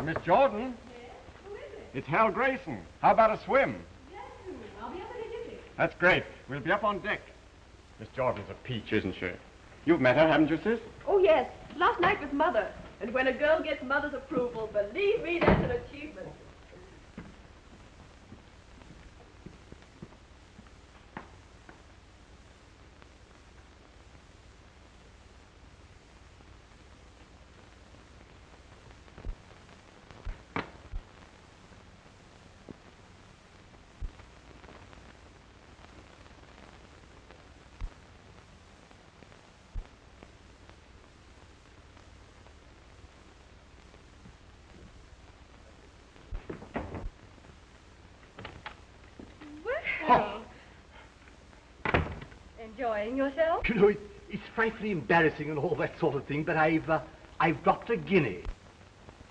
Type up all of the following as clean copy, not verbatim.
Miss Jordan? Yes? Who is it? It's Hal Grayson. How about a swim? Yes, I'll be up immediately. That's great. We'll be up on deck. Miss Jordan's a peach, isn't she? You've met her, haven't you, sis? Oh, yes. Last night with Mother. And when a girl gets Mother's approval, believe me, that's an achievement. Oh. Enjoying yourself? You know, it's frightfully embarrassing and all that sort of thing, but I've dropped a guinea.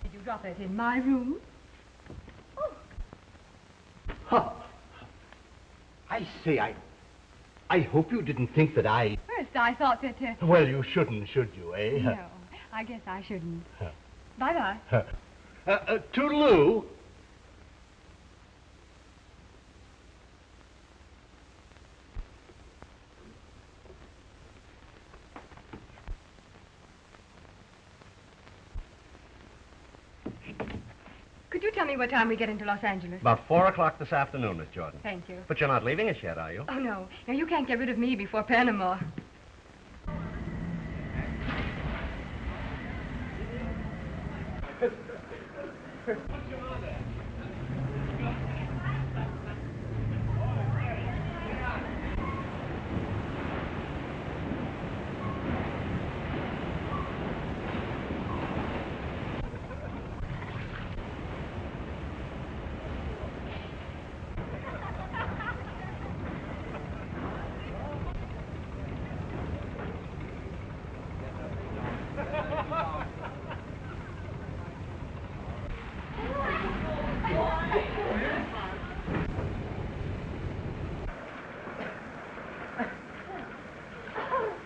Did you drop it in my room? Oh. Huh. I say, I hope you didn't think that I... First, I thought that, Well, you shouldn't, should you, eh? No, I guess I shouldn't. Bye-bye. Toodaloo. Could you tell me what time we get into Los Angeles? About 4 o'clock this afternoon, Miss Jordan. Thank you. But you're not leaving us yet, are you? Oh, no. No, you can't get rid of me before Panama.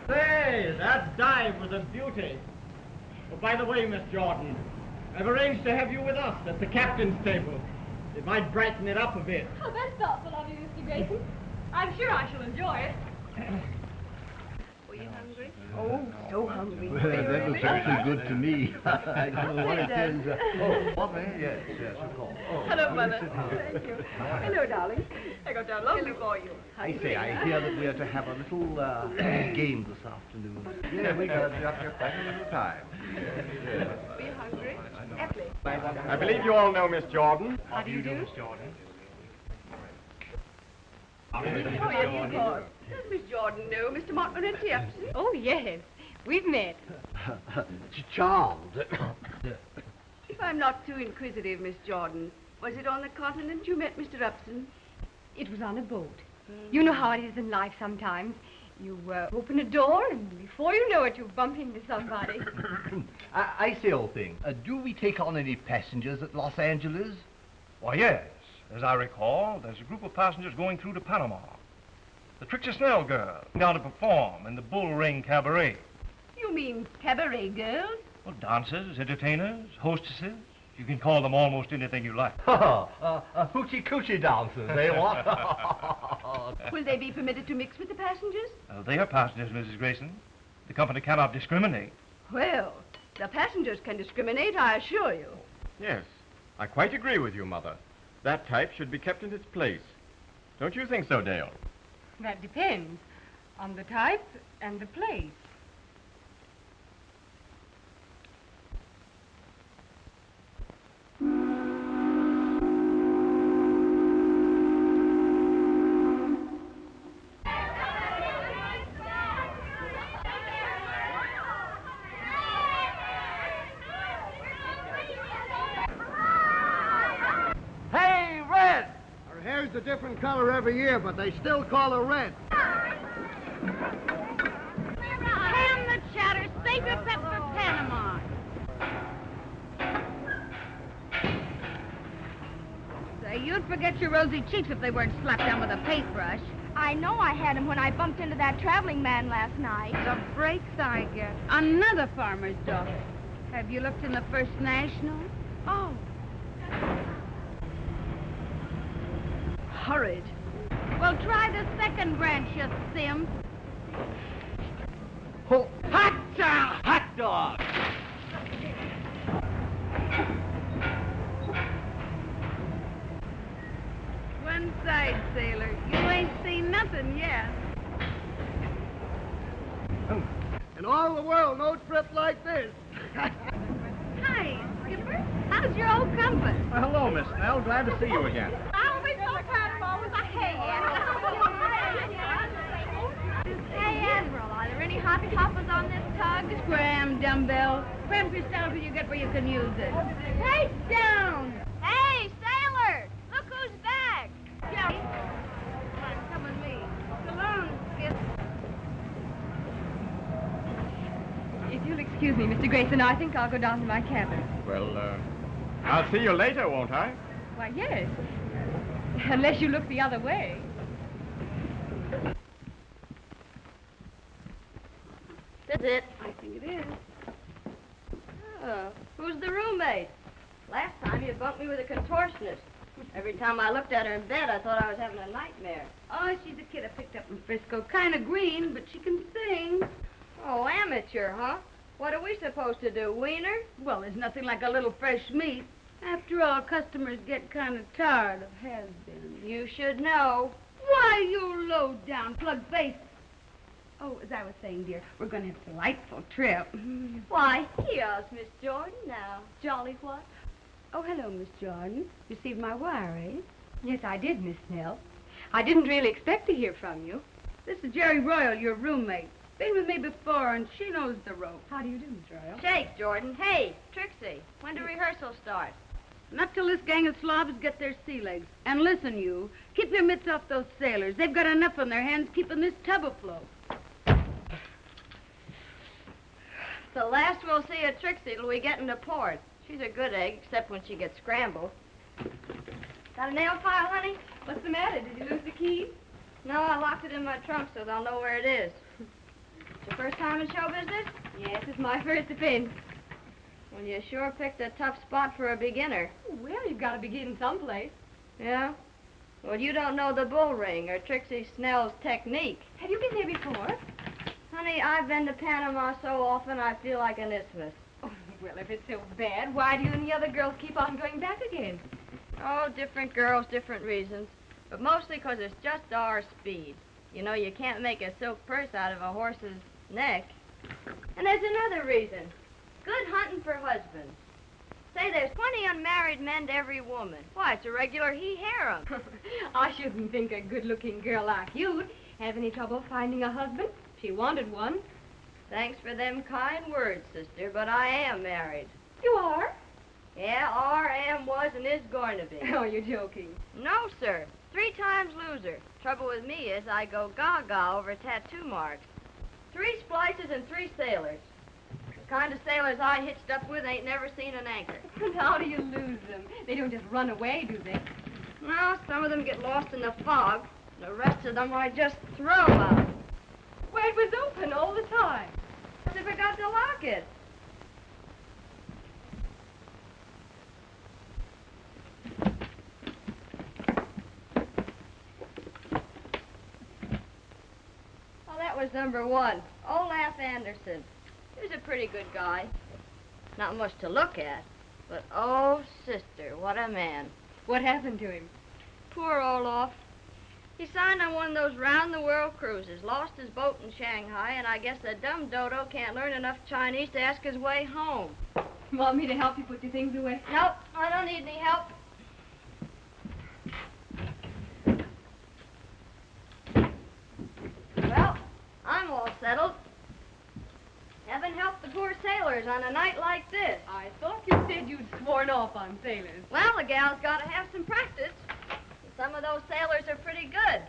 Say, that dive was a beauty. Oh, by the way, Miss Jordan, I've arranged to have you with us at the captain's table. It might brighten it up a bit. Oh, that's thoughtful of you, Mr. Grayson. I'm sure I shall enjoy it. Were you hungry? Oh, so hungry. Well, that was actually good to me. I don't know what it is. What, eh? Yes, of course. Oh, Hello, Mother. sit down. Thank you. Hello, darling. I got down lovely for you. I say, I hear that we are to have a little game this afternoon. Yeah, we got just quite a little time. Were you hungry? Aptly. I believe you all know Miss Jordan. How do you do? Miss Jordan? Oh, yes, of course. Does Miss Jordan know Mr. Montmorency Upson? Oh, yes. We've met. Charmed. If I'm not too inquisitive, Miss Jordan, was it on the continent you met Mr. Upson? It was on a boat. You know how it is in life sometimes. You open a door, and before you know it, you bump into somebody. I say, old thing, do we take on any passengers at Los Angeles? Why, yes. As I recall, there's a group of passengers going through to Panama. The Trixie Snell girl, down to perform in the Bull Ring Cabaret. You mean cabaret girls? Well, dancers, entertainers, hostesses. You can call them almost anything you like. Hoochie-coochie dancers, eh, what? Will they be permitted to mix with the passengers? They are passengers, Mrs. Grayson. The company cannot discriminate. Well, the passengers can discriminate, I assure you. Yes, I quite agree with you, Mother. That type should be kept in its place. Don't you think so, Dale? That depends on the type and the place. Hey, Red! Her hair's a different color every year, but they still call her red. Ham the chatter, save your pep for Panama. Say, you'd forget your rosy cheeks if they weren't slapped down with a paintbrush. I know I had him when I bumped into that traveling man last night. The breaks I get. Another farmer's daughter. Have you looked in the First National? Oh. Horrid. Well, try the second branch, you simp. Oh, hot dog! One side, sailor. You ain't seen nothing yet. In all the world, no trip like this. Hi, Skipper. How's your old compass? Well, hello, Miss Snell. Glad to see you again. I'll be so proud of all with a hey, Hey, Admiral, are there any hoppy hoppers on this tug? Scram, dumbbell. Cramp yourself till you get where you can use it. Hey, down! Hey, sailor! Look who's back! Yeah. Come with me. So long, Skip. If you'll excuse me, Mr. Grayson, I think I'll go down to my cabin. Well, I'll see you later, won't I? Why, yes. Unless you look the other way. That's it. I think it is. Oh, who's the roommate? Last time you bumped me with a contortionist. Every time I looked at her in bed, I thought I was having a nightmare. Oh, she's a kid I picked up in Frisco. Kind of green, but she can sing. Oh, amateur, huh? What are we supposed to do, wiener? Well, there's nothing like a little fresh meat. After all, customers get kind of tired of has-beens. You should know. Why, you low-down plug face. Oh, as I was saying, dear, we're going to have a delightful trip. Why, here's Miss Jordan now. Jolly what? Oh, hello, Miss Jordan. Received my wire, eh? Yes, I did, Miss Snell. I didn't really expect to hear from you. This is Jerry Royal, your roommate. Been with me before, and she knows the ropes. How do you do, Miss Royal? Shake, Jordan. Hey, Trixie, when do rehearsals start? Not till this gang of slobs get their sea legs. And listen, you, keep your mitts off those sailors. They've got enough on their hands keeping this tub afloat. The last we'll see of Trixie till we get into port. She's a good egg, except when she gets scrambled. Got a nail file, honey? What's the matter? Did you lose the key? No, I locked it in my trunk so they'll know where it is. It's your first time in show business? Yes, it's my first offense. Well, you sure picked a tough spot for a beginner. Well, you've got to begin someplace. Yeah? Well, you don't know the bull ring or Trixie Snell's technique. Have you been there before? Honey, I've been to Panama so often I feel like an isthmus. Oh, well, if it's so bad, why do you and the other girls keep on going back again? Oh, different girls, different reasons. But mostly 'cause it's just our speed. You know, you can't make a silk purse out of a horse's neck. And there's another reason. Good hunting for husbands. Say, there's 20 unmarried men to every woman. Why, it's a regular he-harem. I shouldn't think a good-looking girl like you'd have any trouble finding a husband. She wanted one. Thanks for them kind words, sister, but I am married. You are? Yeah, are, am, was, and is going to be. Oh, you're joking. No, sir. 3 times loser. Trouble with me is I go gaga over tattoo marks. 3 splices and 3 sailors. The kind of sailors I hitched up with ain't never seen an anchor. And how do you lose them? They don't just run away, do they? No, some of them get lost in the fog. The rest of them I just throw out. Well, it was open all the time. I forgot to lock it. Oh, that was number 1. Olaf Anderson. He was a pretty good guy. Not much to look at, but oh, sister, what a man. What happened to him? Poor Olaf. He signed on one of those round-the-world cruises, lost his boat in Shanghai, and I guess the dumb dodo can't learn enough Chinese to ask his way home. Want me to help you put your things away? Nope, I don't need any help. Well, I'm all settled. Heaven help the poor sailors on a night like this. I thought you said you'd sworn off on sailors. Well, the gal's got to have some practice. Some of those sailors are pretty good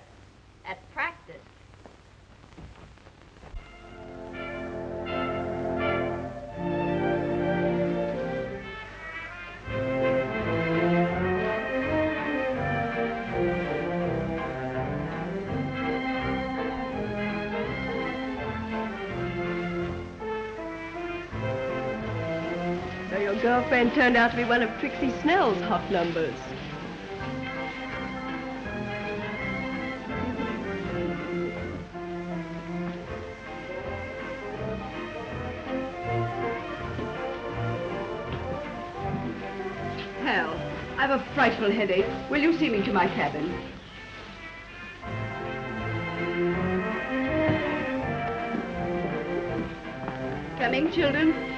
at practice. There you girlfriend turned out to be one of Trixie Snell's hot numbers. Hal, I have a frightful headache. Will you see me to my cabin? Coming, children?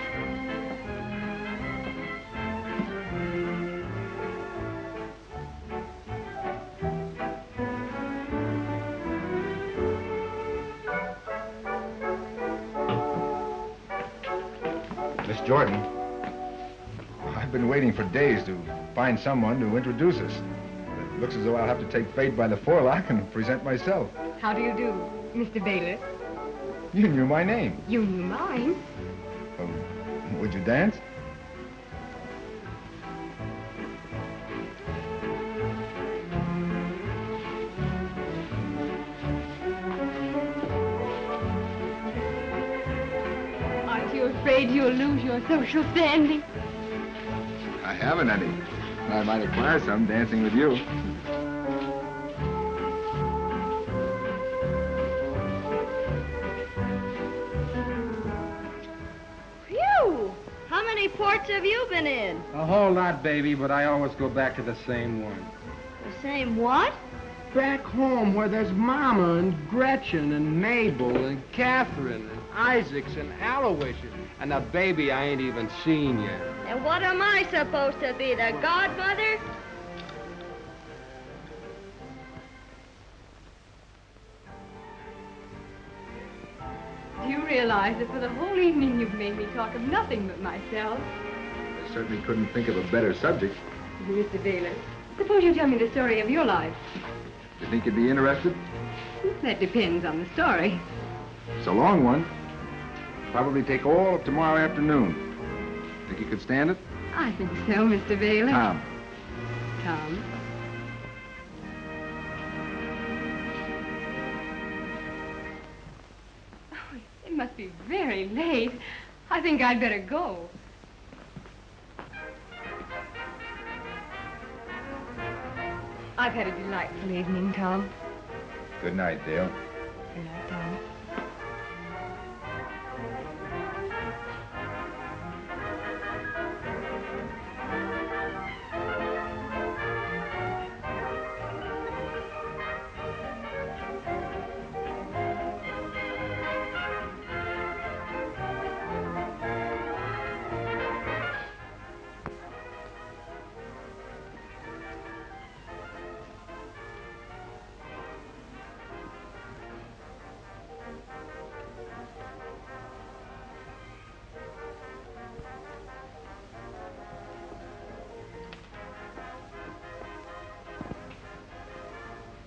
Miss Jordan, I've been waiting for days to find someone to introduce us. It looks as though I'll have to take fate by the forelock and present myself. How do you do, Mr. Bailiff? You knew my name. You knew mine. Would you dance? Aren't you afraid you'll lose your social standing? I haven't any. I might acquire some dancing with you. Phew! How many ports have you been in? A whole lot, baby, but I always go back to the same one. The same what? Back home where there's Mama and Gretchen and Mabel and Catherine and Isaacs and Aloysius and a baby I ain't even seen yet. And what am I supposed to be, the godmother? Do you realize that for the whole evening you've made me talk of nothing but myself? I certainly couldn't think of a better subject. Mr. Bailiff, suppose you tell me the story of your life. You think you'd be interested? That depends on the story. It's a long one. Probably take all of tomorrow afternoon. Think you could stand it? I think so, Mr. Bailiff. Tom. Tom. Oh, it must be very late. I think I'd better go. I've had a delightful evening, Tom. Good night, Dale. Good night, Tom.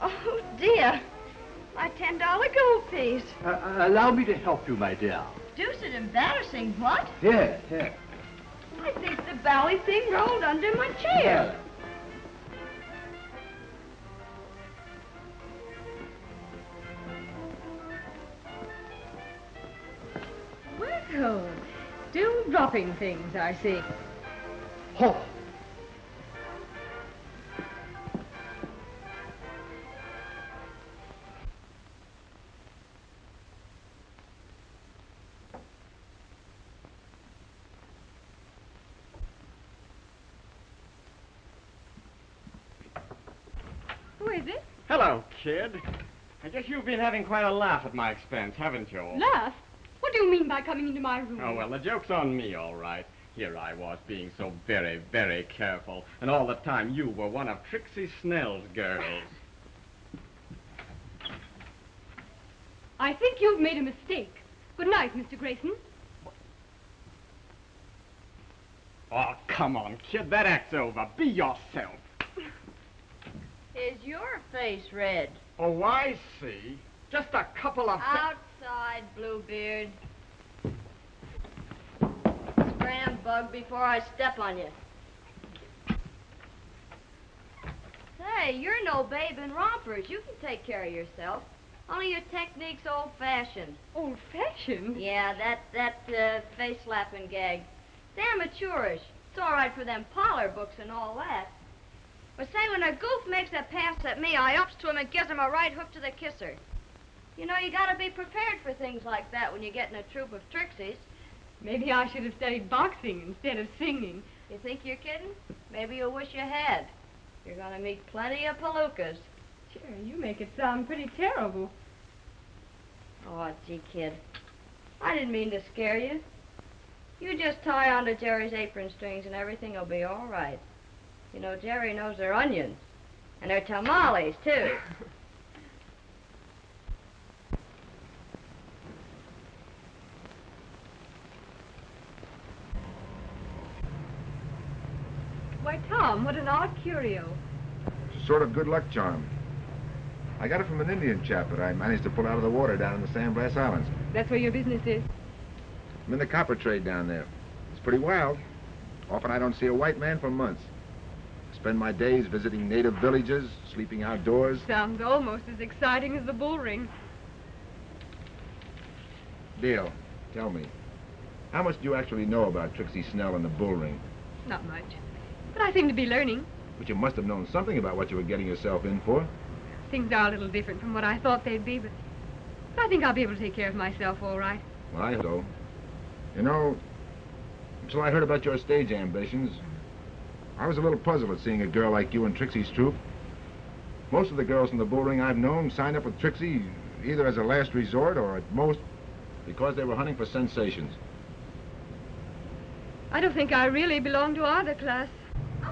Oh, dear. My $10 gold piece. Allow me to help you, my dear. Deuced embarrassing, what? Here, here. I think the bally thing rolled under my chair. Well, still dropping things, I see. Oh. Who is it? Hello, kid. I guess you've been having quite a laugh at my expense, haven't you? Laugh? What do you mean by coming into my room? Oh, well, the joke's on me, all right. Here I was being so very, very careful, and all the time you were one of Trixie Snell's girls. I think you've made a mistake. Good night, Mr. Grayson. Oh, come on, kid, that act's over. Be yourself. Is your face red? Oh, I see. Just a couple of... Outside, Bluebeard. Scram bug before I step on you. Say, you're no babe in rompers. You can take care of yourself. Only your technique's old-fashioned. Old-fashioned? Yeah, that face-slapping gag. It's amateurish. It's all right for them parlor books and all that. But say, when a goof makes a pass at me, I ups to him and gives him a right hook to the kisser. You know, you gotta be prepared for things like that when you get in a troop of trixies. Maybe I should have studied boxing instead of singing. You think you're kidding? Maybe you'll wish you had. You're gonna meet plenty of palookas. Jerry, you make it sound pretty terrible. Oh, gee, kid. I didn't mean to scare you. You just tie onto Jerry's apron strings and everything will be all right. You know, Jerry knows their onions. And their tamales, too. Why, Tom, what an odd curio. Sort of good luck charm. I got it from an Indian chap that I managed to pull out of the water down in the San Blas Islands. That's where your business is? I'm in the copper trade down there. It's pretty wild. Often I don't see a white man for months. I spend my days visiting native villages, sleeping outdoors. Sounds almost as exciting as the bull ring. Dale, tell me, how much do you actually know about Trixie Snell and the bull ring? Not much. But I seem to be learning. But you must have known something about what you were getting yourself in for. Things are a little different from what I thought they'd be, but I think I'll be able to take care of myself all right. Well, I hope so. You know, until I heard about your stage ambitions, I was a little puzzled at seeing a girl like you in Trixie's troupe. Most of the girls in the bull ring I've known signed up with Trixie either as a last resort or at most because they were hunting for sensations. I don't think I really belong to either class.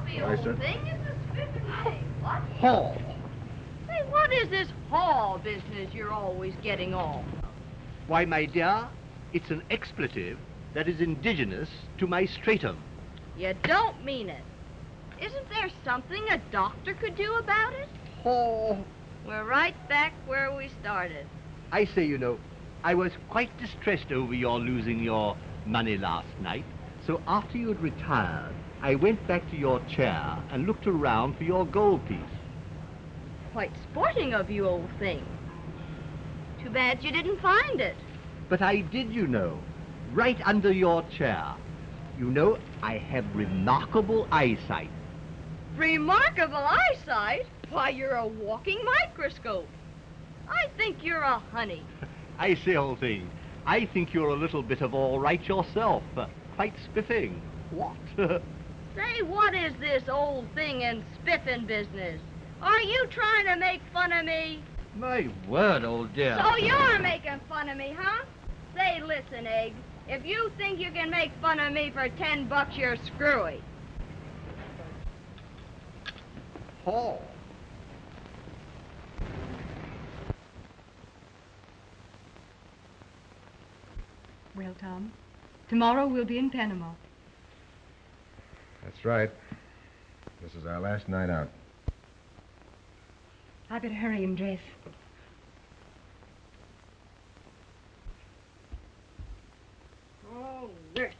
The old thing is a spiffing name. What? Hall. Say, what is this hall business you're always getting on? Why, my dear, it's an expletive that is indigenous to my stratum. You don't mean it. Isn't there something a doctor could do about it? Oh. We're right back where we started. I say, you know, I was quite distressed over your losing your money last night. So after you'd retired, I went back to your chair and looked around for your gold piece. Quite sporting of you, old thing. Too bad you didn't find it. But I did, you know, right under your chair. You know, I have remarkable eyesight. Remarkable eyesight? Why, you're a walking microscope. I think you're a honey. I say, old thing, I think you're a little bit of all right yourself. Quite spiffing. What? Say, what is this old thing and spiffing business? Are you trying to make fun of me? My word, old dear. So you're making fun of me, huh? Say, listen, Egg. If you think you can make fun of me for $10, you're screwy. Oh. Well, Tom, tomorrow we'll be in Panama. That's right. This is our last night out. I better hurry and dress. Oh, nurse.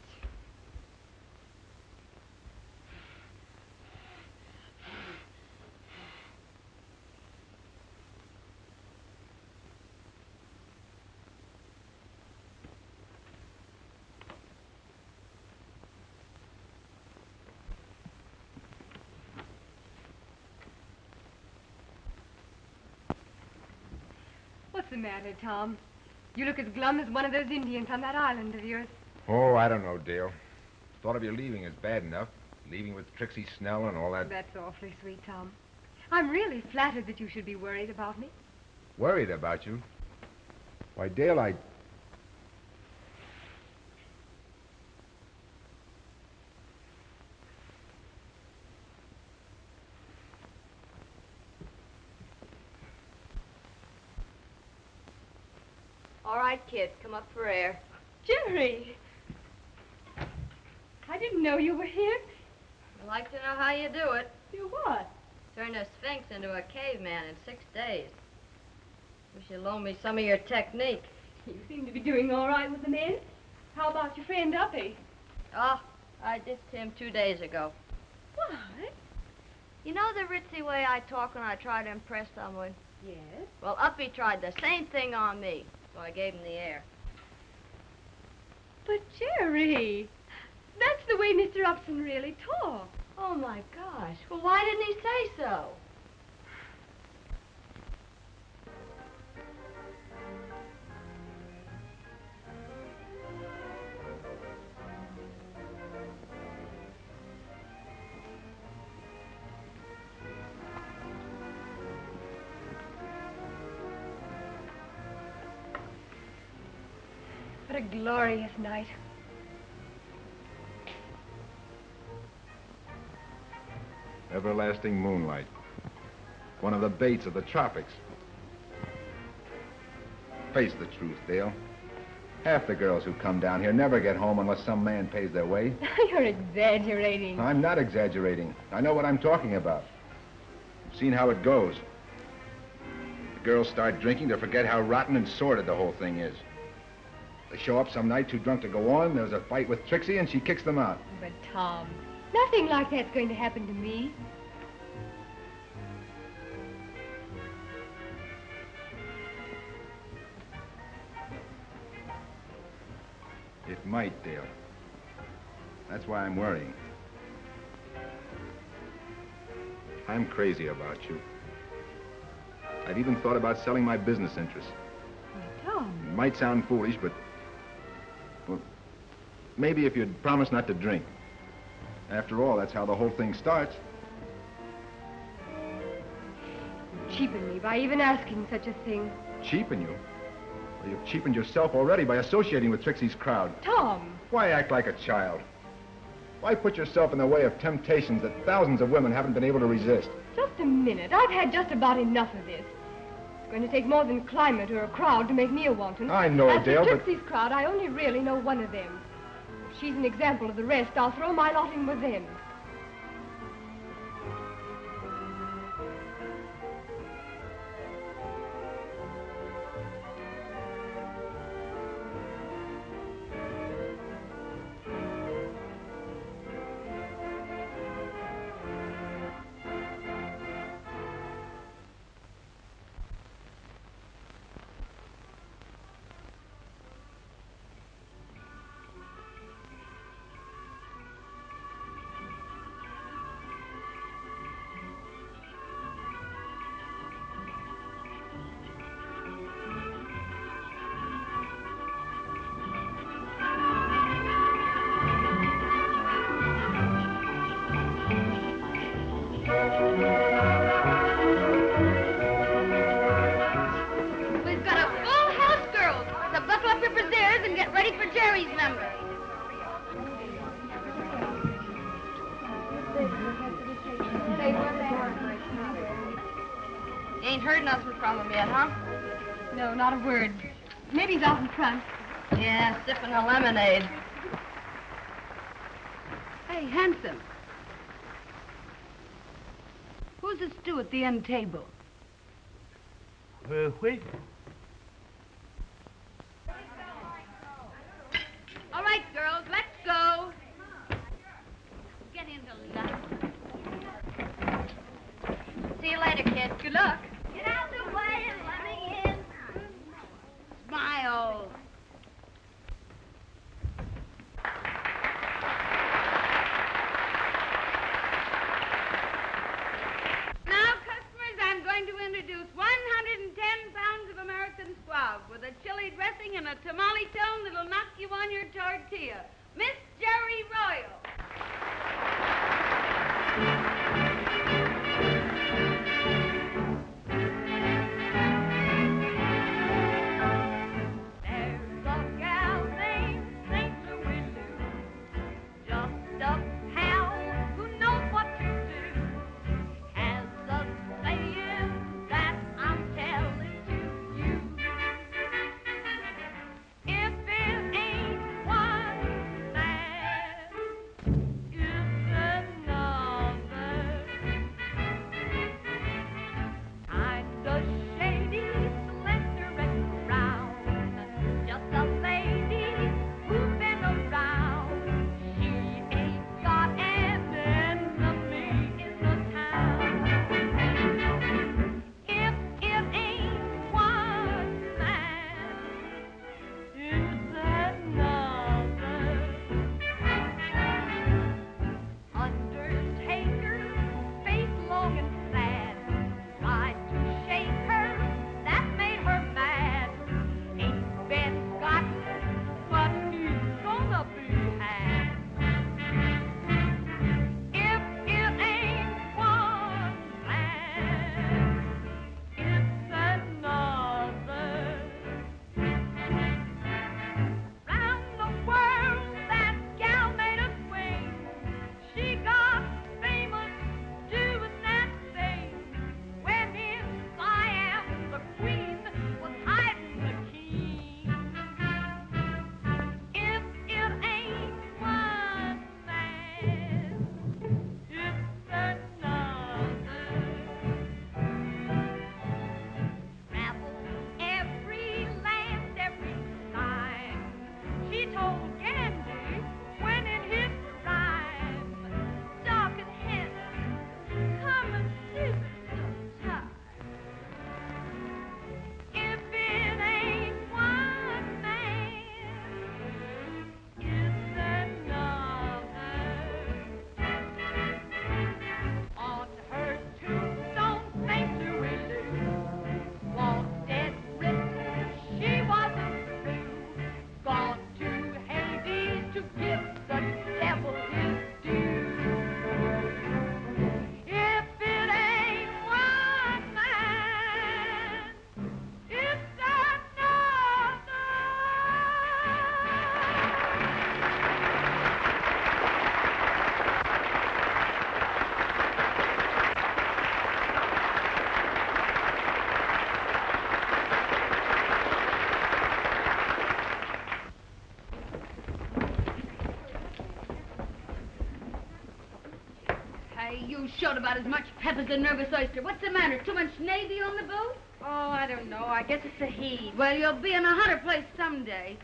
What's the matter, Tom? You look as glum as one of those Indians on that island of yours. Oh, I don't know, Dale. Thought of your leaving is bad enough. Leaving with Trixie Snell and all that. That's awfully sweet, Tom. I'm really flattered that you should be worried about me. Worried about you? Why, Dale, All right, kid, come up for air. Jerry! I didn't know you were here. I'd like to know how you do it. Do what? Turn a sphinx into a caveman in 6 days. Wish you'd loan me some of your technique. You seem to be doing all right with the men. How about your friend Uppy? Oh, I dissed him 2 days ago. What? You know the ritzy way I talk when I try to impress someone? Yes. Well, Uppy tried the same thing on me, so I gave him the air. But, Jerry, That's the way Mr. Upson really talks. Oh, my gosh. Well, why didn't he say so? What a glorious night. Everlasting moonlight. One of the baits of the tropics. Face the truth, Dale. Half the girls who come down here never get home unless some man pays their way. You're exaggerating. I'm not exaggerating. I know what I'm talking about. I've seen how it goes. The girls start drinking to forget how rotten and sordid the whole thing is. They show up some night too drunk to go on, there's a fight with Trixie, and she kicks them out. But, Tom, nothing like that's going to happen to me. It might, Dale. That's why I'm worrying. I'm crazy about you. I've even thought about selling my business interests. Why, Tom. It might sound foolish, but... well, maybe if you'd promise not to drink. After all, that's how the whole thing starts. You cheapen me by even asking such a thing. Cheapen you? Well, you've cheapened yourself already by associating with Trixie's crowd. Tom! Why act like a child? Why put yourself in the way of temptations that thousands of women haven't been able to resist? Just a minute. I've had just about enough of this. It's going to take more than climate or a crowd to make me a wanton. I know, As Dale, for but... Trixie's crowd, I only really know one of them. If she's an example of the rest, I'll throw my lot in with them. We've got a full house, girls. So buckle up your brassieres and get ready for Jerry's number. You ain't heard nothing from him yet, huh? No, not a word. Maybe he's out in front. Yeah, sipping a lemonade. Hey, handsome. Who's the stew at the end table? Wait. All right, girls, let's go. Get into line. See you later, kid. Good luck. Get out the way and let me in. Smile. Now, customers, I'm going to introduce 110 pounds of American squab with a chili dressing and a tamale tone that'll knock you on your tortilla. Miss Jerry Royal. There's a gal named St. Louis Lou, just a pal who knows what to do. Has a saying that I'm telling to you. If it ain't what showed about as much pep as a nervous oyster. What's the matter? Too much Navy on the boat? Oh, I don't know. I guess it's the heat. Well, you'll be in a hotter place someday.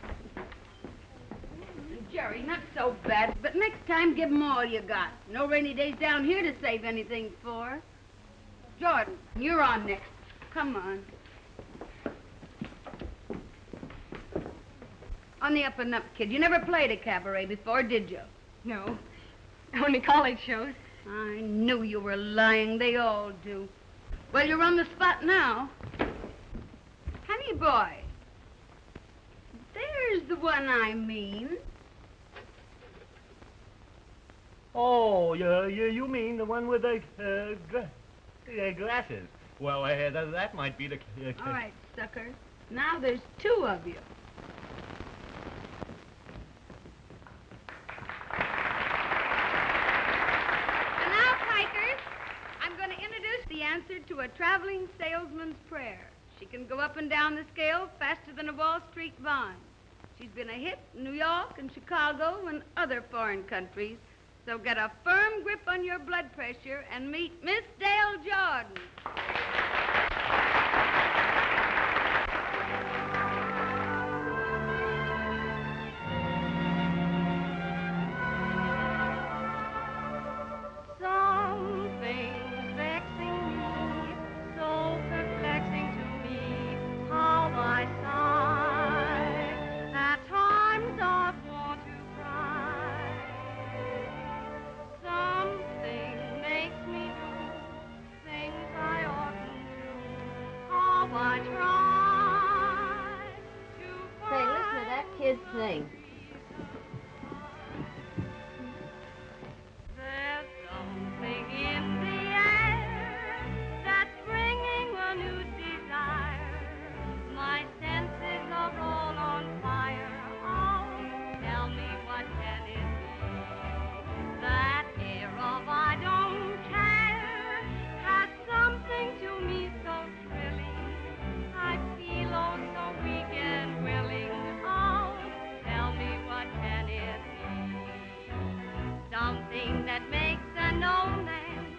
Jerry, not so bad, but next time give 'em all you got. No rainy days down here to save anything for. Jordan, you're on next. Come on. On the up and up, kid. You never played a cabaret before, did you? No. Only college shows. I knew you were lying. They all do. Well, you're on the spot now. Honey boy. There's the one I mean. Oh, you mean the one with the glasses? Well, that might be the... All right, sucker. Now there's two of you. And now, pikers, I'm going to introduce the answer to a traveling salesman's prayer. She can go up and down the scale faster than a Wall Street bond. She's been a hit in New York and Chicago and other foreign countries. So get a firm grip on your blood pressure and meet Miss Dale Jordan. Something's vexing me, so perplexing to me, how I sigh. At times I want to cry. Something makes me do things I oughtn't to. How I try to Say, listen to that kid sing. There's something in the air that's bringing a new desire. My senses are all on fire. Oh, tell me what can it be? That air of I don't care has something to me so thrilling. I feel oh so weak and willing. Oh, tell me what can it be? Something that makes an old man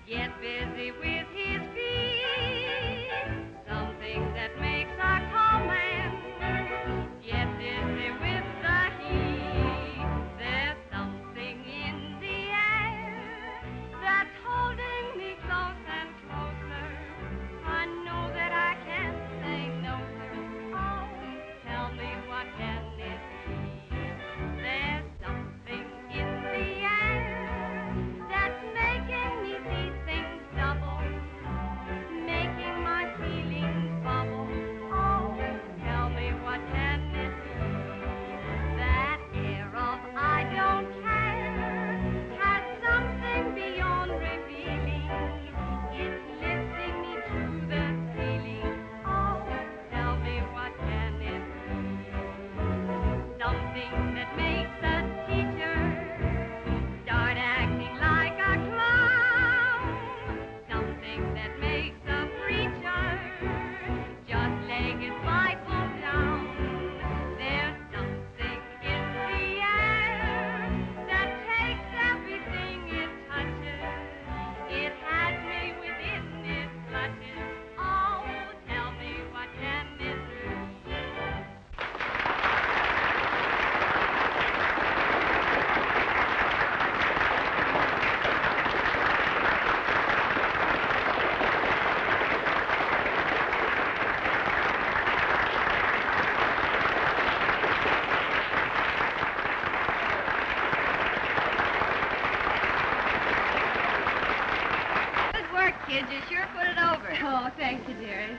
get busy with his feet. Something that makes a tall man get busy with the heat. There's something in the air that's holding me close and closer. I know that I can't say no, sir. Oh, tell me what can it be? There's something in the air that's making me see things double, making my feelings bubble. Oh, tell me what can it be? That air of I don't care has something beyond revealing. It's lifting me to the ceiling. Oh, tell me what can it be? Something that makes a teacher start acting like a clown. Something that makes a preacher just lay his Bible down. There's something in the air that takes everything it touches. It has me within its clutches. Oh, tell me what can it be? Good work, kid. You sure put it over. Oh, thank you, dearie.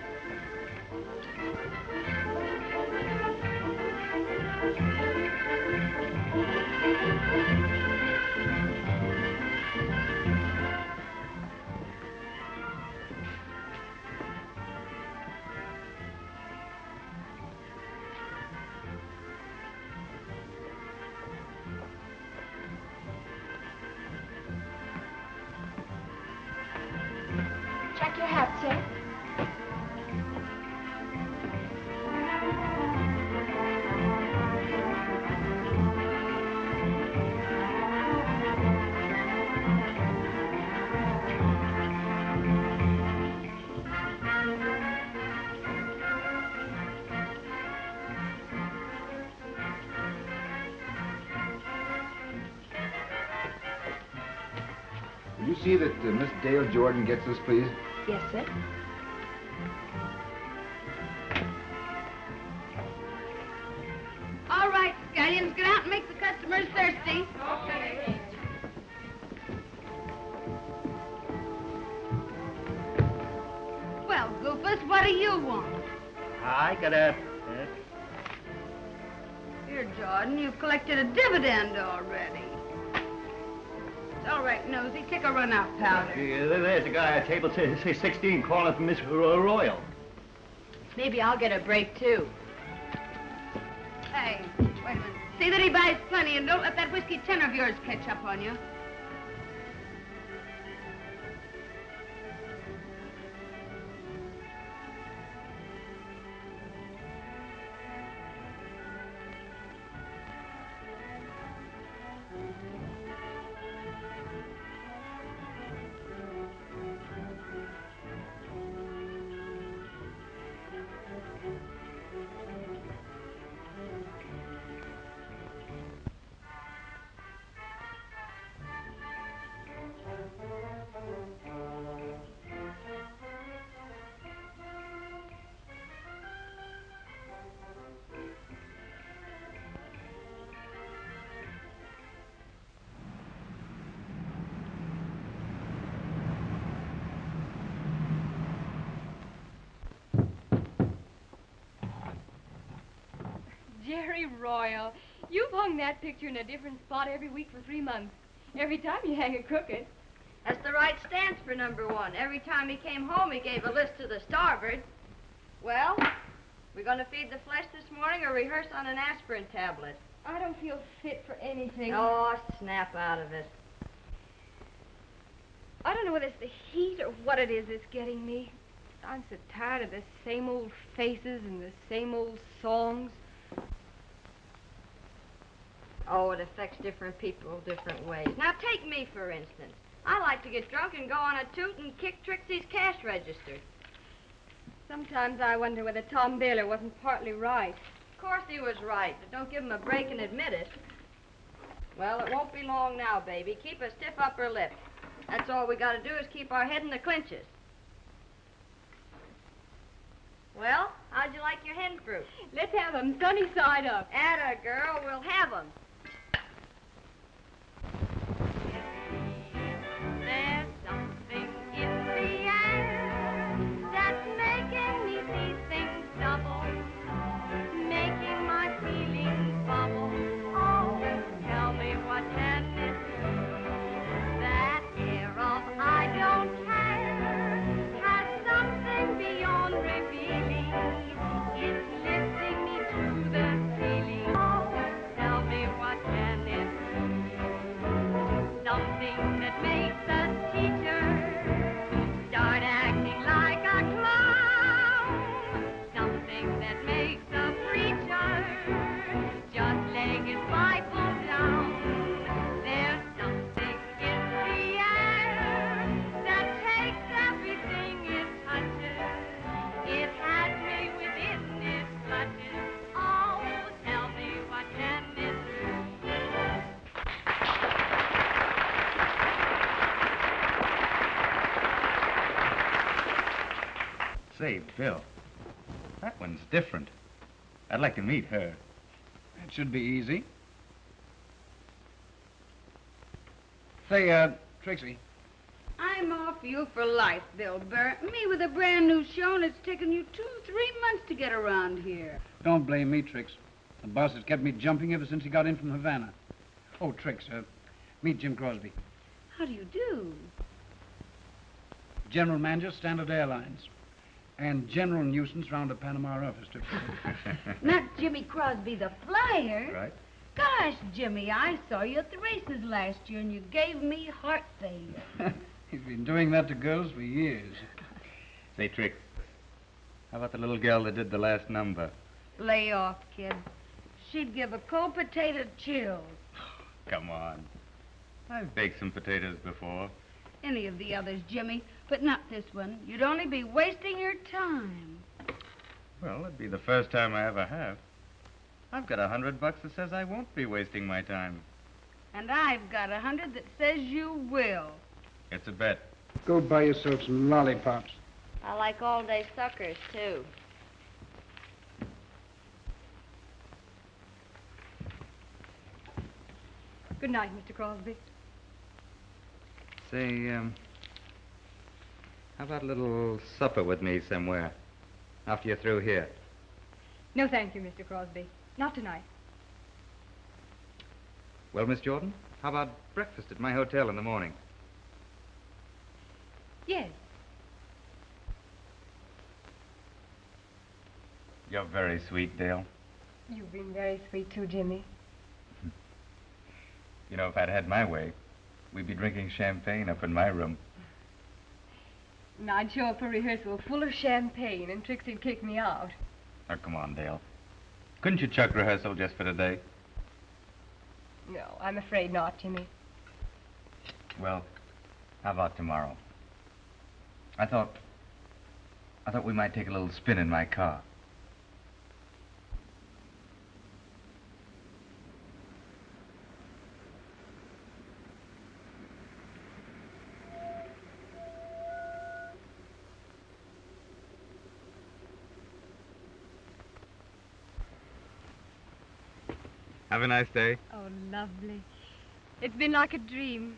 Check your hat, sir. Will you see that Miss Dale Jordan gets this, please? Yes, sir. All right, scallions, get out and make the customers thirsty. Okay. Well, Goofus, what do you want? I got a... Here, Jordan, you've collected a dividend already. It's all right, Nosy. Take a run out, powder. There's a guy at table, say 16, calling for Miss Royal. Maybe I'll get a break, too. Hey, wait a minute. See that he buys plenty, and don't let that whiskey tin of yours catch up on you. Jerry Royal, you've hung that picture in a different spot every week for 3 months. Every time you hang it crooked. That's the right stance for number one. Every time he came home, he gave a list to the starboard. Well, we're going to feed the flesh this morning or rehearse on an aspirin tablet? I don't feel fit for anything. Oh, snap out of it. I don't know whether it's the heat or what it is that's getting me. I'm so tired of the same old faces and the same old songs. Oh, it affects different people different ways. Now, take me, for instance. I like to get drunk and go on a toot and kick Trixie's cash register. Sometimes I wonder whether Tom Baylor wasn't partly right. Of course he was right, but don't give him a break and admit it. Well, it won't be long now, baby. Keep a stiff upper lip. That's all we got to do is keep our head in the clinches. Well, how'd you like your hen fruit? Let's have them sunny side up. Atta girl, we'll have them. There's something in the air that's making me see things double, making my feelings bubble. Oh, tell me what can it do? That air of I don't care has something beyond revealing. It's lifting me to the ceiling. Oh, tell me what can it do? Something that makes a teacher start acting like a clown. Something that makes a preacher just lay his Bible down. There's something in the air that takes everything it touches. It has me within its clutches. Oh, tell me what can it do? Say, Bill, that one's different. I'd like to meet her. That should be easy. Say, Trixie. I'm off you for life, Bill Burr. Me with a brand new show, and it's taken you 2-3 months to get around here. Don't blame me, Trix. The boss has kept me jumping ever since he got in from Havana. Oh, Trix, meet Jim Crosby. How do you do? General Manager, Standard Airlines. And general nuisance round the Panama office, Trix. Not Jimmy Crosby, the flyer. Right. Gosh, Jimmy, I saw you at the races last year, and you gave me heart failure. He's been doing that to girls for years. Say, Trix, how about the little girl that did the last number? Lay off, kid. She'd give a cold potato chills. Come on. I've baked some potatoes before. Any of the others, Jimmy. But not this one. You'd only be wasting your time. Well, it'd be the first time I ever have. I've got $100 that says I won't be wasting my time. And I've got 100 that says you will. It's a bet. Go buy yourself some lollipops. I like all-day suckers, too. Good night, Mr. Crosby. Say, how about a little supper with me somewhere after you're through here? No, thank you, Mr. Crosby. Not tonight. Well, Miss Jordan, how about breakfast at my hotel in the morning? Yes. You're very sweet, Dale. You've been very sweet, too, Jimmy. You know, if I'd had my way, we'd be drinking champagne up in my room. And I'd show up for rehearsal full of champagne, and Trixie'd kick me out. Oh, come on, Dale. Couldn't you chuck rehearsal just for today? No, I'm afraid not, Jimmy. Well, how about tomorrow? I thought we might take a little spin in my car. Have a nice day. Oh, lovely. It's been like a dream.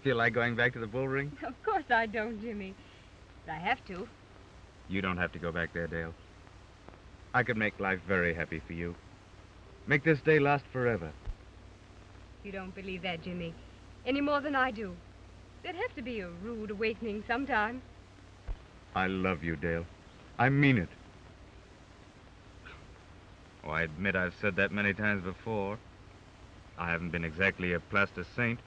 Feel like going back to the bull ring? Of course I don't, Jimmy. But I have to. You don't have to go back there, Dale. I could make life very happy for you. Make this day last forever. You don't believe that, Jimmy, any more than I do. There'd have to be a rude awakening sometime. I love you, Dale. I mean it. Oh, I admit I've said that many times before. I haven't been exactly a plaster saint.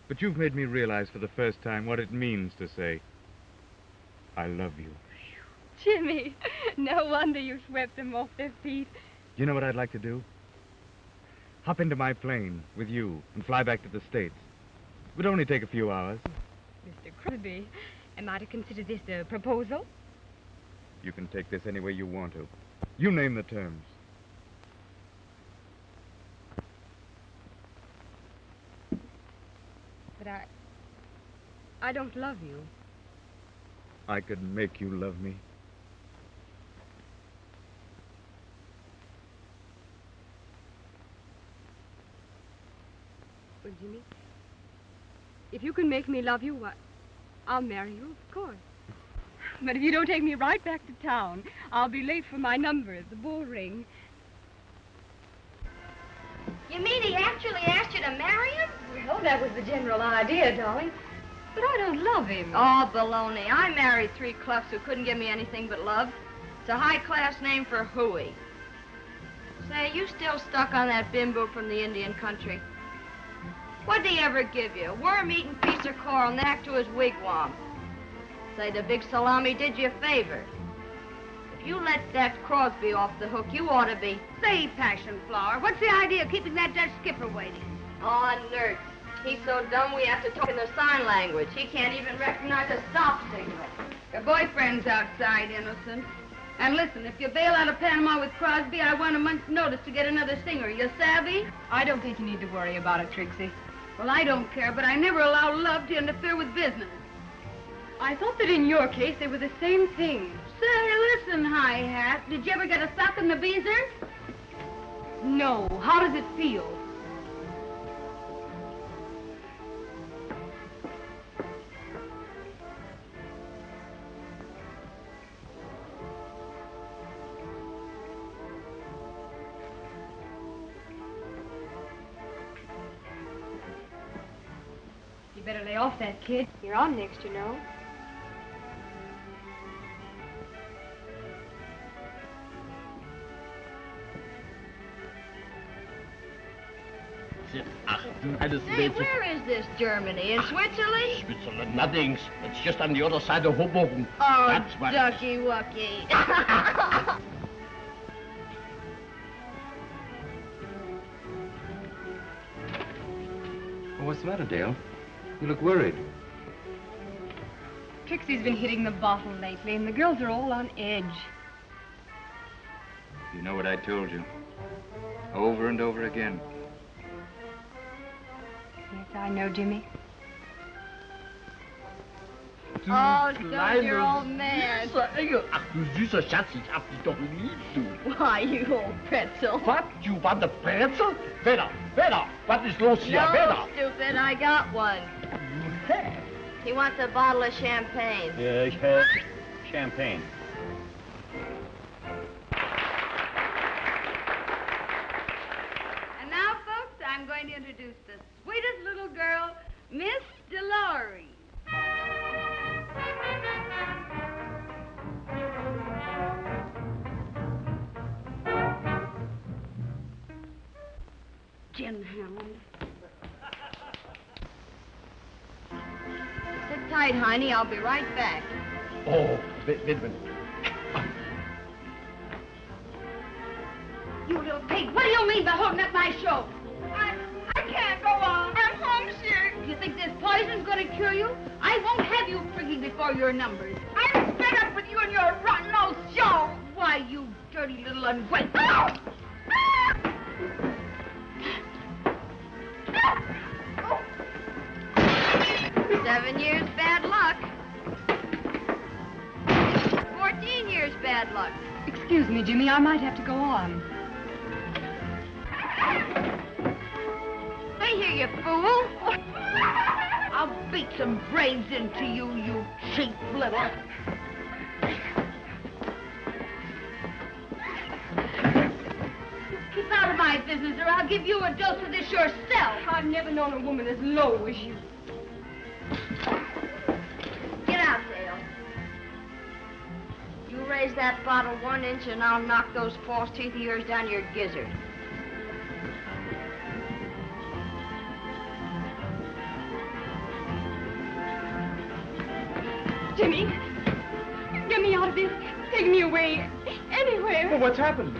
But you've made me realize for the first time what it means to say, I love you. Jimmy, no wonder you swept them off their feet. You know what I'd like to do? Hop into my plane with you and fly back to the States. It would only take a few hours. Mr. Crosby, am I to consider this a proposal? You can take this any way you want to. You name the terms. But I don't love you. I could make you love me. Well, Jimmy, if you can make me love you, I'll marry you, of course. But if you don't take me right back to town, I'll be late for my number at the bull ring. You mean he actually asked you to marry him? Well, that was the general idea, darling. But I don't love him. Oh, baloney. I married 3 cluffs who couldn't give me anything but love. It's a high-class name for hooey. Say, you still stuck on that bimbo from the Indian country? What'd he ever give you? A worm-eating piece of coral knack to his wigwam. Say, the big salami did you a favor. If you let that Crosby off the hook, you ought to be... Say, Passion Flower, what's the idea of keeping that Dutch skipper waiting? Oh, nerds. He's so dumb we have to talk in the sign language. He can't even recognize a stop signal. Your boyfriend's outside, innocent. And listen, if you bail out of Panama with Crosby, I want a month's notice to get another singer. You savvy? I don't think you need to worry about it, Trixie. Well, I don't care, but I never allow love to interfere with business. I thought that in your case they were the same thing. Say, listen, Hi-Hat. Did you ever get a sock in the beezer? No. How does it feel? You better lay off that, kid. You're on next, you know. Hey, where is this, Germany? In Switzerland? Switzerland, nothing. It's just on the other side of Hoboken. Oh, That's what... ducky-wucky. Well, what's the matter, Dale? You look worried. Trixie's been hitting the bottle lately, and the girls are all on edge. You know what I told you. Over and over again. Yes, I know, Jimmy. Oh, don't, you're all mad. Ach, du süßer Schatz, ich hab dich doch lieb, du. Why, you old pretzel. What? You want a pretzel? Vera, what is los hier? No, Vera. stupid, I got one. He wants a bottle of champagne. Yeah, ich have champagne. And now, folks, I'm going to introduce the sweetest little girl, Miss Dolores. Jim Hammond. Sit tight, honey. I'll be right back. Oh, wait a minute. You little pig, what do you mean by holding up my show? I can't go on. I'm homesick. You think this poison's going to cure you? I won't have you drinking before your numbers. I'm fed up with you and your rotten old show. Why, you dirty little ungrateful. 7 years bad luck. 14 years bad luck. Excuse me, Jimmy, I might have to go on. Stay here, you fool. I'll beat some brains into you, you cheap little. Keep out of my business, or I'll give you a dose of this yourself. I've never known a woman as low as you. Get out, Dale. You raise that bottle 1 inch and I'll knock those false teeth of yours down your gizzard. Jimmy, get me out of this. Take me away. Anywhere. Well, what's happened?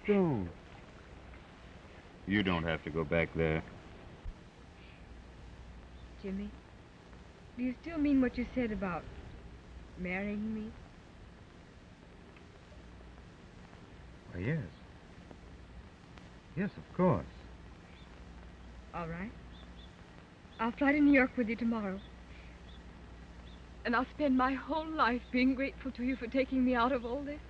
Don't. You don't have to go back there. Jimmy, do you still mean what you said about marrying me? Why, yes. Yes, of course. All right. I'll fly to New York with you tomorrow. And I'll spend my whole life being grateful to you for taking me out of all this.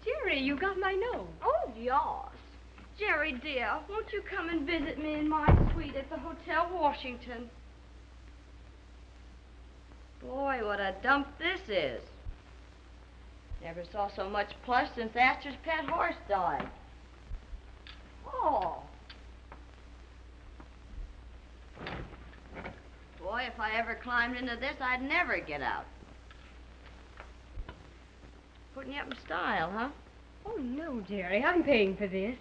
Jerry, you got my note. Oh, yes. Jerry, dear, won't you come and visit me in my suite at the Hotel Washington? Boy, what a dump this is. Never saw so much plush since Astor's pet horse died. Oh. Boy, if I ever climbed into this, I'd never get out. Putting you up in style, huh? Oh, no, Jerry, I'm paying for this.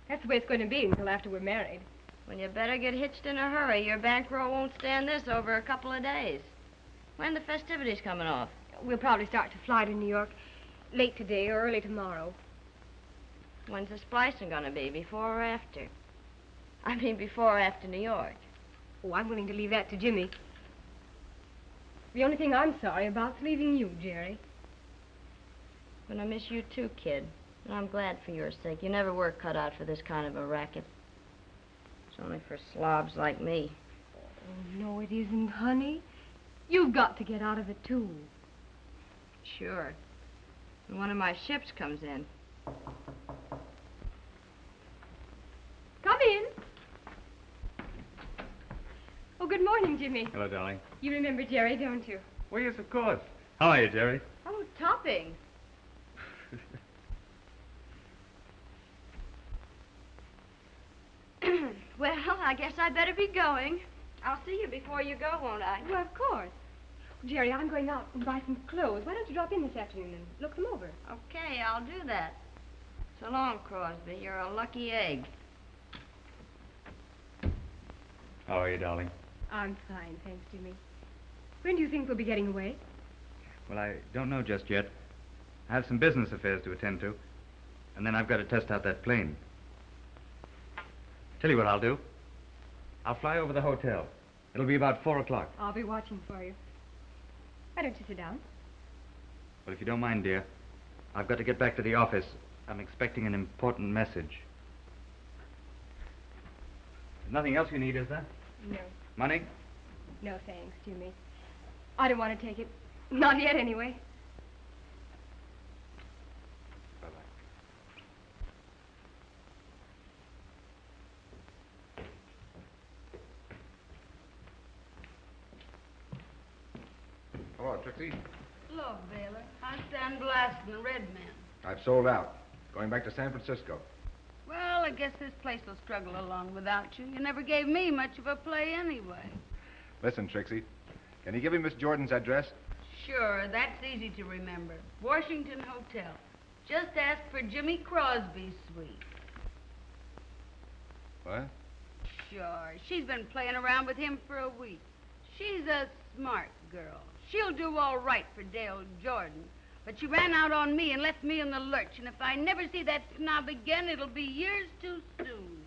That's the way it's going to be until after we're married. Well, you better get hitched in a hurry. Your bankroll won't stand this over a couple of days. When the festivities coming off? We'll probably start to fly to New York late today or early tomorrow. When's the splicing going to be, before or after? I mean, before or after New York. Oh, I'm willing to leave that to Jimmy. The only thing I'm sorry about is leaving you, Jerry. But I miss you too, kid. And I'm glad for your sake. You never were cut out for this kind of a racket. It's only for slobs like me. Oh, no, it isn't, honey. You've got to get out of it, too. Sure. When one of my ships comes in. Come in. Oh, good morning, Jimmy. Hello, darling. You remember Jerry, don't you? Well, yes, of course. How are you, Jerry? Oh, topping. Well, I guess I better be going. I'll see you before you go, won't I? Well, of course. Jerry, I'm going out and buy some clothes. Why don't you drop in this afternoon and look them over? Okay, I'll do that. So long, Crosby. You're a lucky egg. How are you, darling? I'm fine, thanks, Jimmy. When do you think we'll be getting away? Well, I don't know just yet. I have some business affairs to attend to. And then I've got to test out that plane. Tell you what I'll do. I'll fly over the hotel. It'll be about 4 o'clock. I'll be watching for you. Why don't you sit down? Well, if you don't mind, dear, I've got to get back to the office. I'm expecting an important message. There's nothing else you need, is there? No. Money? No, thanks, Jimmy. I don't want to take it. Not yet, anyway. Hello, Trixie. Hello, Baylor. I'm sandblasting the Red Men. I've sold out. Going back to San Francisco. Well, I guess this place will struggle along without you. You never gave me much of a play anyway. Listen, Trixie. Can you give me Miss Jordan's address? Sure, that's easy to remember. Washington Hotel. Just ask for Jimmy Crosby's suite. What? Sure. She's been playing around with him for a week. She's a smart girl. She'll do all right for Dale Jordan. But she ran out on me and left me in the lurch. And if I never see that snob again, it'll be years too soon.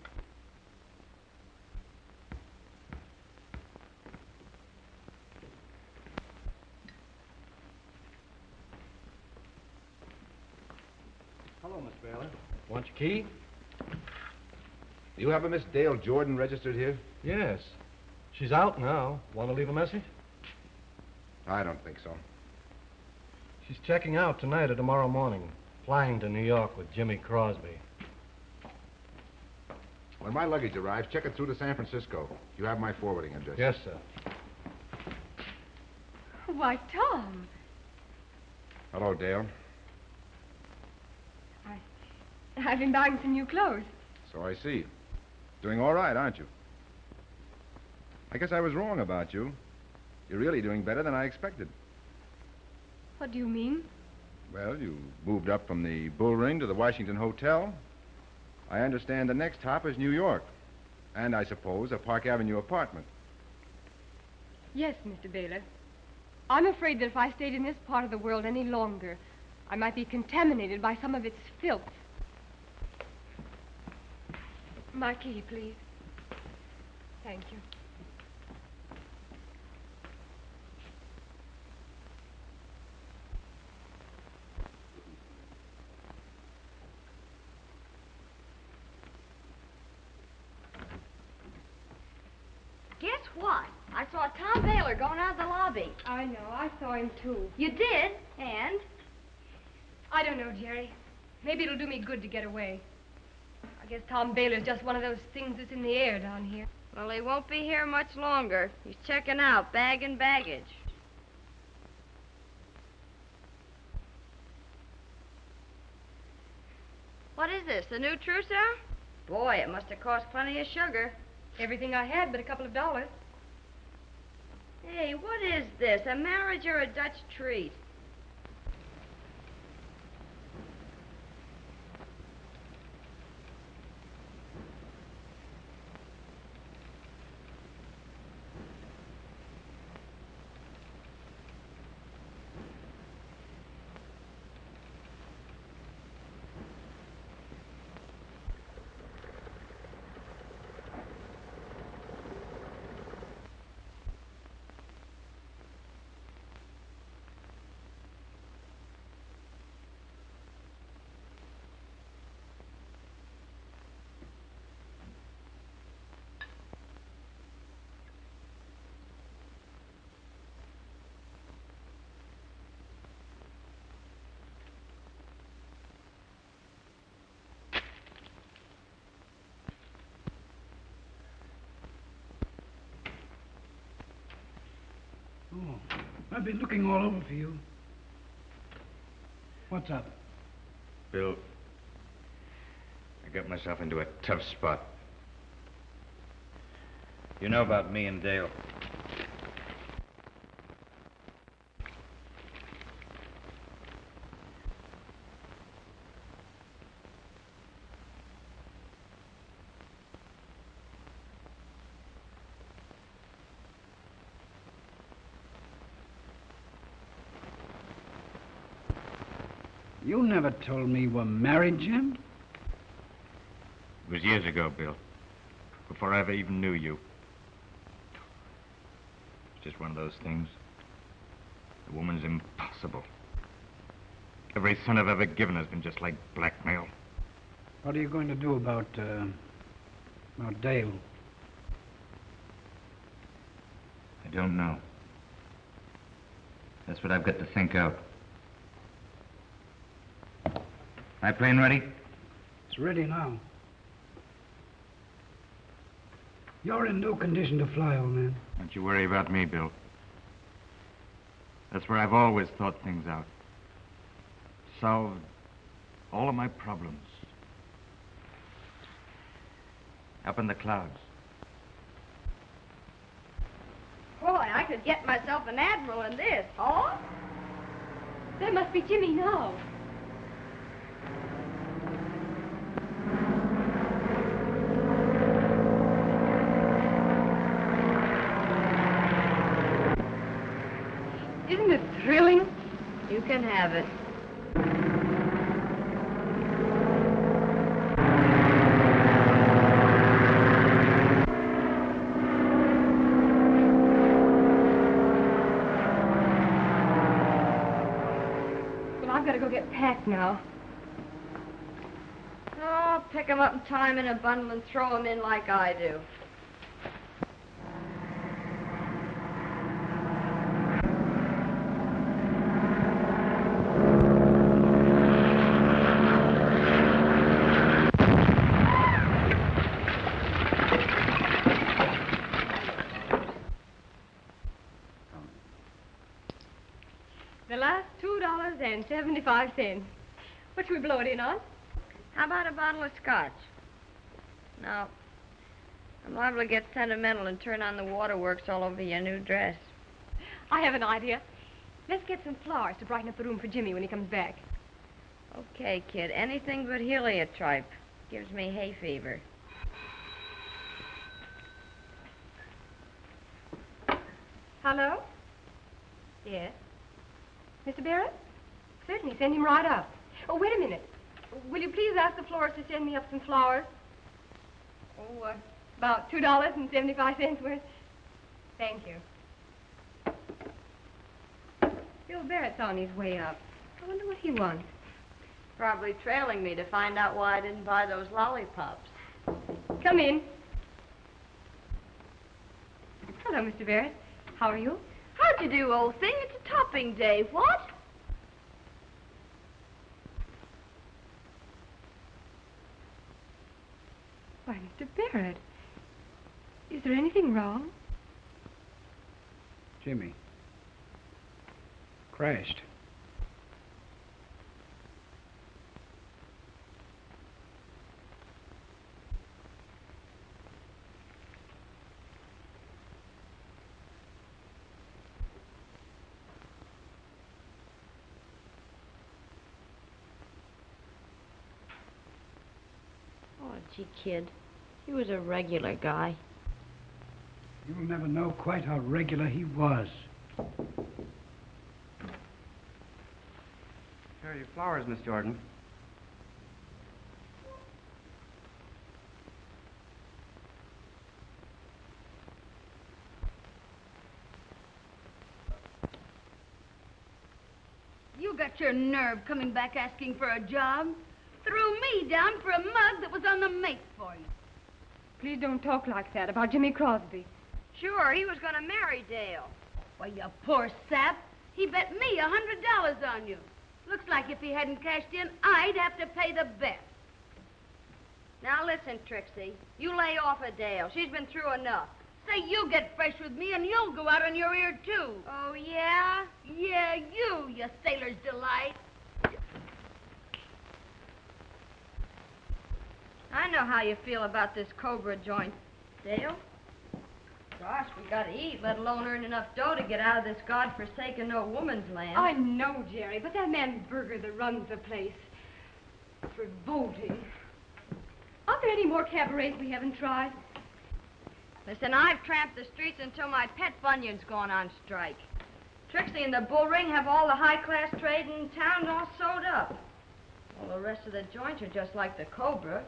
Hello, Miss Baylor. Want your key? Do you have a Miss Dale Jordan registered here? Yes. She's out now. Want to leave a message? I don't think so. She's checking out tonight or tomorrow morning. Flying to New York with Jimmy Crosby. When my luggage arrives, check it through to San Francisco. You have my forwarding address. Yes, sir. Why, Tom. Hello, Dale. I've been buying some new clothes. So I see. Doing all right, aren't you? I guess I was wrong about you. You're really doing better than I expected. What do you mean? Well, you moved up from the Bull Ring to the Washington Hotel. I understand the next hop is New York. And I suppose a Park Avenue apartment. Yes, Mr. Baylor. I'm afraid that if I stayed in this part of the world any longer, I might be contaminated by some of its filth. My key, please. Thank you. Guess what? I saw Tom Baylor going out of the lobby. I know. I saw him, too. You did? And? I don't know, Jerry. Maybe it'll do me good to get away. I guess Tom Baylor's just one of those things that's in the air down here. Well, he won't be here much longer. He's checking out, bagging baggage. What is this, the new trousseau? Boy, it must have cost plenty of sugar. Everything I had but a couple of dollars. Hey, what is this, a marriage or a Dutch treat? I've been looking all over for you. What's up? Bill, I got myself into a tough spot. You know about me and Dale. You never told me you were married, Jim. It was years ago, Bill. Before I ever even knew you. It's just one of those things. The woman's impossible. Every son I've ever given has been just like blackmail. What are you going to do about Dale? I don't know. That's what I've got to think out. My plane ready? It's ready now. You're in no condition to fly, old man. Don't you worry about me, Bill. That's where I've always thought things out. Solved all of my problems. Up in the clouds. Boy, I could get myself an admiral in this, huh? That must be Jimmy now. Isn't it thrilling? You can have it. Well, I've got to go get packed now. Oh, pick 'em up and tie 'em in a bundle and throw 'em in like I do. The last $2.75. What should we blow it in on? How about a bottle of scotch? No. I'm liable to get sentimental and turn on the waterworks all over your new dress. I have an idea. Let's get some flowers to brighten up the room for Jimmy when he comes back. Okay, kid. Anything but heliotrope. Gives me hay fever. Hello? Yes? Mr. Barrett? Certainly, send him right up. Oh, wait a minute. Will you please ask the florist to send me up some flowers? Oh, about $2.75 worth. Thank you. Bill Barrett's on his way up. I wonder what he wants. Probably trailing me to find out why I didn't buy those lollipops. Come in. Hello, Mr. Barrett. How are you? How'd you do, old thing? It's a topping day. What? Why, Mr. Barrett, is there anything wrong? Jimmy. Crashed. Oh, gee, kid. He was a regular guy. You'll never know quite how regular he was. Here are your flowers, Miss Jordan. You got your nerve coming back asking for a job? Threw me down for a mug that was on the make for you. Please don't talk like that about Jimmy Crosby. Sure, he was going to marry Dale. Why, you poor sap. He bet me $100 on you. Looks like if he hadn't cashed in, I'd have to pay the bet. Now listen, Trixie. You lay off of Dale. She's been through enough. say you get fresh with me and you'll go out on your ear, too. Oh, yeah? Yeah, you sailor's delight. I know how you feel about this Cobra joint, Dale. Gosh, we gotta eat, let alone earn enough dough to get out of this godforsaken no woman's land. I know, Jerry, but that man Berger that runs the place, it's revolting. Aren't there any more cabarets we haven't tried? Listen, I've tramped the streets until my pet bunion's gone on strike. Trixie and the Bull Ring have all the high-class trade in town all sewed up. All the rest of the joints are just like the Cobra.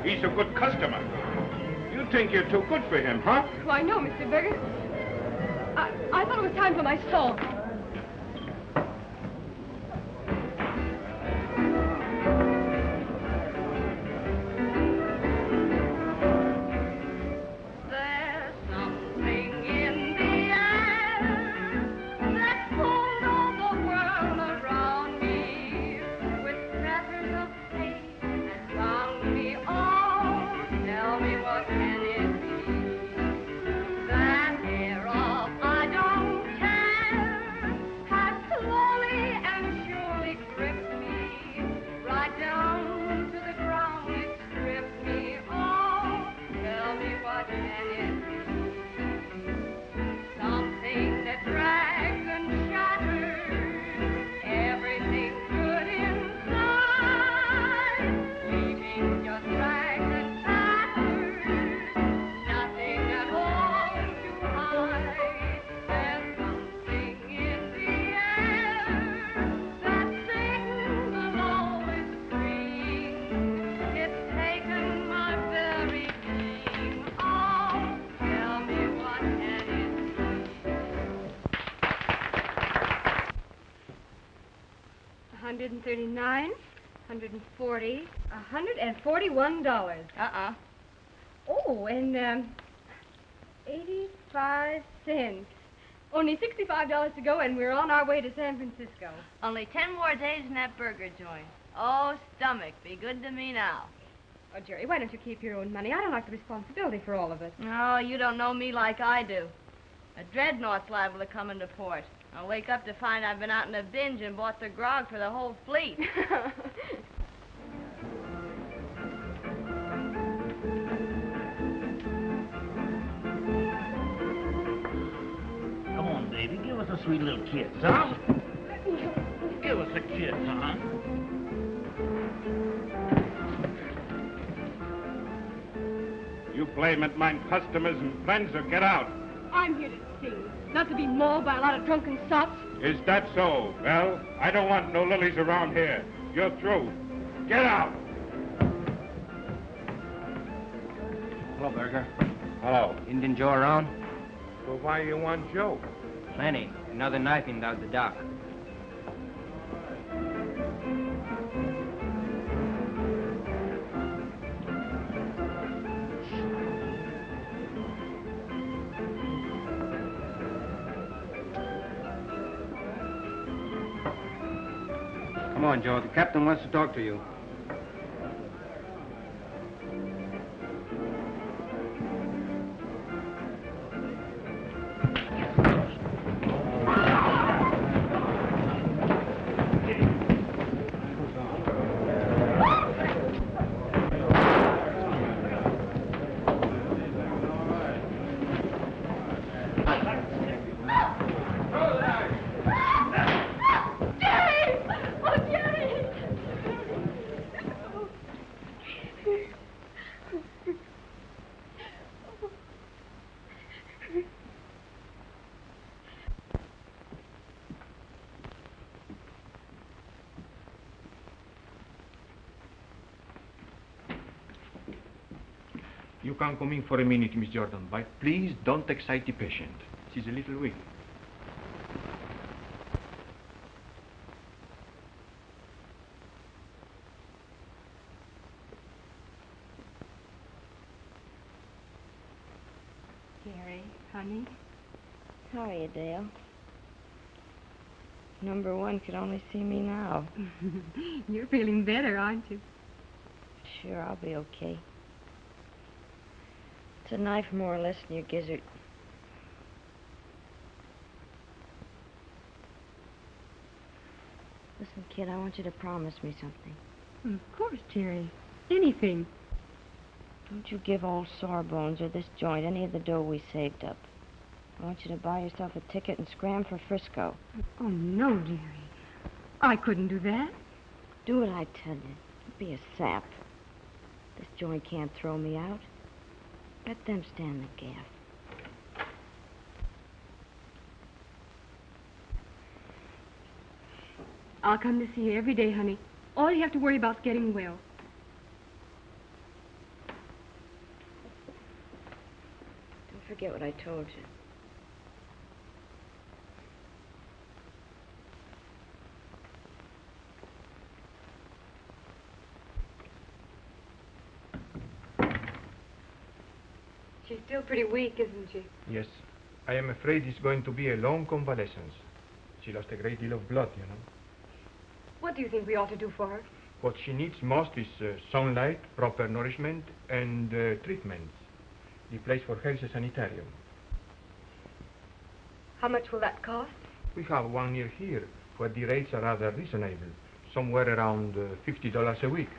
He's a good customer. You think you're too good for him, huh? Why, no, Mr. Berger. I thought it was time for my song. $139, $140, $141. Oh, and 85 cents. Only $65 to go, and we're on our way to San Francisco. Only 10 more days in that burger joint. Oh, stomach, be good to me now. Oh, Jerry, why don't you keep your own money? I don't like the responsibility for all of it. Oh, you don't know me like I do. A dreadnought's liable to come into port. I'll wake up to find I've been out in a binge and bought the grog for the whole fleet. Come on, baby. Give us a sweet little kiss, huh? Give us a kiss, huh? You play with my customers and friends or get out. I'm here to sing, not to be mauled by a lot of drunken sots. Is that so? Well, I don't want no lilies around here. You're through. Get out! Hello, Berger. Hello. Indian Joe around? Well, why you want Joe? Plenty. Another knifing down the dock. Come on, Joe. The captain wants to talk to you. You can come in for a minute, Miss Jordan, but please don't excite the patient. She's a little weak. Gary, honey. How are you, Dale? Number one could only see me now. You're feeling better, aren't you? Sure, I'll be okay. It's a knife more or less in your gizzard. Listen, kid, I want you to promise me something. Of course, Jerry. Anything. Don't you give old Sawbones or this joint any of the dough we saved up. I want you to buy yourself a ticket and scram for Frisco. Oh, no, Jerry. I couldn't do that. Do what I tell you. Don't be a sap. This joint can't throw me out. Let them stand the gaff. I'll come to see you every day, honey. All you have to worry about is getting well. Don't forget what I told you. She's still pretty weak, isn't she? Yes. I am afraid it's going to be a long convalescence. She lost a great deal of blood, you know. What do you think we ought to do for her? What she needs most is sunlight, proper nourishment, and treatments. The place for her is a sanitarium. How much will that cost? We have one near here, where the rates are rather reasonable, somewhere around $50 a week.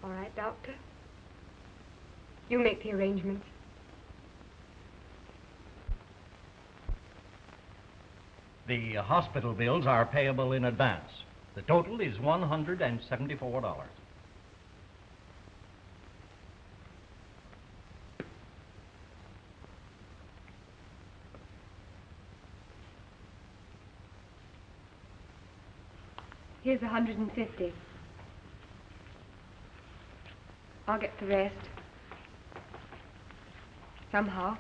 All right, Doctor. You make the arrangements. The hospital bills are payable in advance. The total is $174. Here's 150. I'll get the rest. Somehow.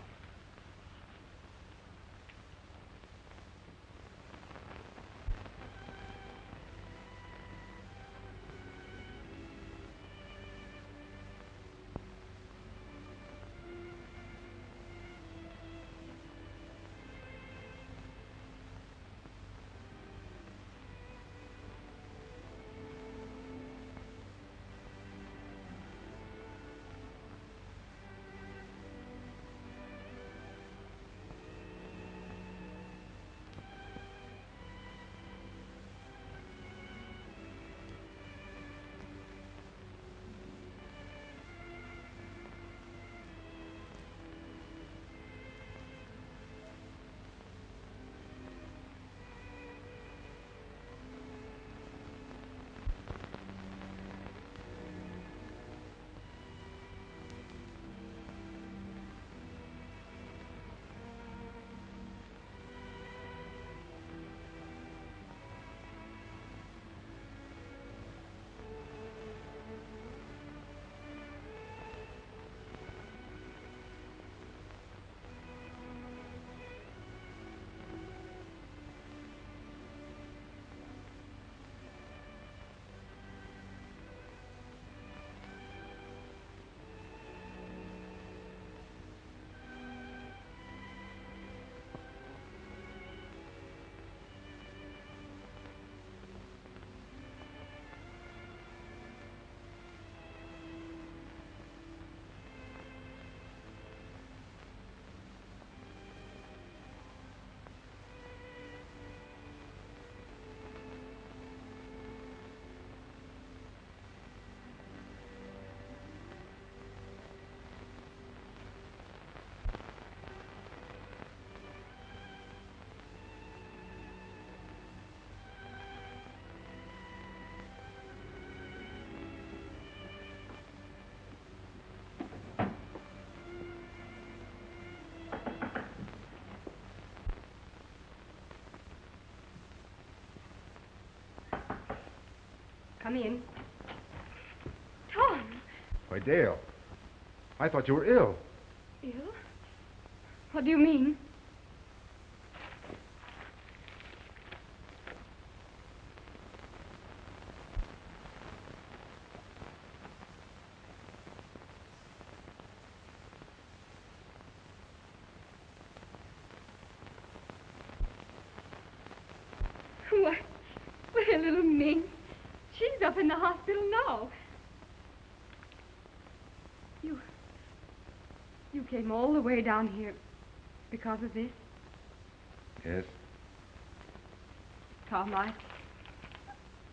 Come in. Tom! Why, Dale, I thought you were ill. Ill? What do you mean? Why, little Ming. She's up in the hospital now. You came all the way down here because of this? Yes. Tom,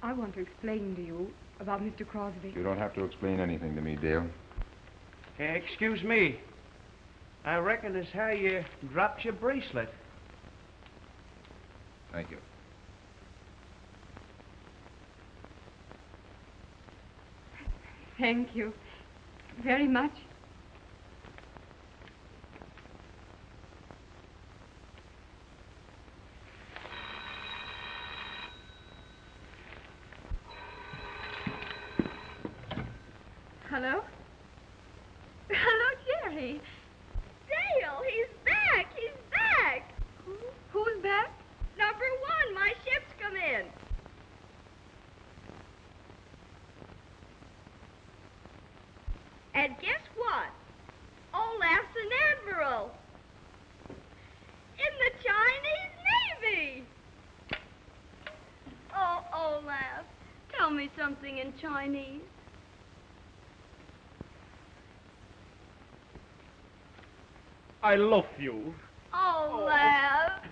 I want to explain to you about Mr. Crosby. You don't have to explain anything to me, Dale. Hey, excuse me. I reckon it's how you dropped your bracelet. Thank you. Thank you very much. Hello? Hello, Jerry. Dale, he's back! He's back! Who's back? Number 1, my ship's come in. And guess what? Olaf's an admiral. In the Chinese Navy. Oh, Olaf, tell me something in Chinese. I love you. Olaf.